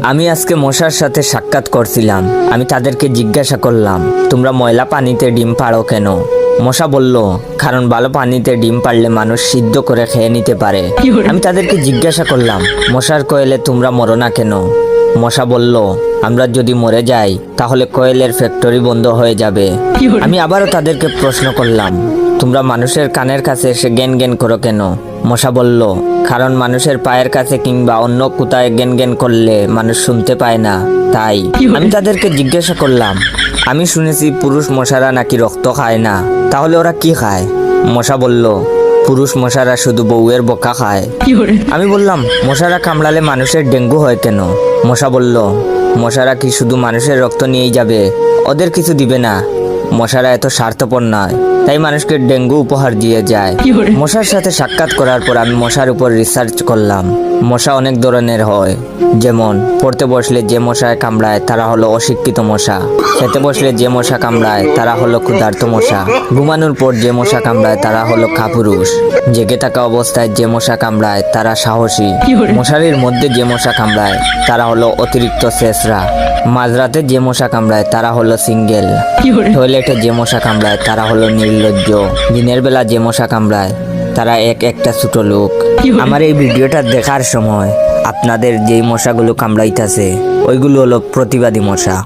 আমি আজকে মশার সাথে সাক্ষাৎ করছিলাম। আমি তাদেরকে জিজ্ঞাসা করলাম, তোমরা ময়লা পানিতে ডিম পাড়ো কেন? মশা বলল, কারণ ভালো পানিতে ডিম পারলে মানুষ সিদ্ধ করে খেয়ে নিতে পারে। আমি তাদেরকে জিজ্ঞাসা করলাম, মশার কোয়েলে তোমরা মরো না কেন? মশা বলল, আমরা যদি মরে যাই তাহলে কোয়েলের ফ্যাক্টরি বন্ধ হয়ে যাবে। আমি আবারও তাদেরকে প্রশ্ন করলাম, তোমরা মানুষের কানের কাছে এসে জ্ঞান জ্ঞান করো কেন? মশা বলল, কারণ মানুষের পায়ের কাছে কিংবা অন্য কোথায় জ্ঞান জ্ঞান করলে মানুষ শুনতে পায় না, তাই। আমি তাদেরকে জিজ্ঞাসা করলাম, আমি শুনেছি পুরুষ মশারা নাকি রক্ত খায় না, তাহলে ওরা কি খায়? মশা বলল, পুরুষ মশারা শুধু বউয়ের বোকা খায়। আমি বললাম, মশারা কামড়ালে মানুষের ডেঙ্গু হয় কেন? মশা বলল, মশারা কি শুধু মানুষের রক্ত নিয়েই যাবে? ওদের কিছু দিবে না। মশারা এত স্বার্থপর নয়, তাই মানুষকে ডেঙ্গু উপহার দিয়ে যায়। মশার সাথে সাক্ষাৎ করার পর আমি মশার উপর রিসার্চ করলাম। মশা অনেক ধরনের হয়, যেমন পড়তে বসলে যে মশায় কামড়ায় তারা হলো অশিক্ষিত মশা, খেতে বসলে যে মশা কামড়ায় তারা হলো ক্ষুধার্ত মশা, ঘুমানোর পর যে মশা কামড়ায় তারা হলো কাপুরুষ, জেগে থাকা অবস্থায় যে মশা কামড়ায় তারা সাহসী, মশারির মধ্যে যে মশা কামড়ায় তারা হলো অতিরিক্ত শেষরা, মাঝরাতে যে মশা কামড়ায় তারা হলো সিঙ্গেল, টয়লেটে যে মশা কামড়ায় তারা হলো নির্লজ্জ, দিনের বেলা যে মশা কামড়ায় তারা একটা ছোট লোক। আমার এই ভিডিওটা দেখার সময় আপনাদের যেই মশাগুলো কামড়াইতেছে ওইগুলো হলো প্রতিবাদী মশা।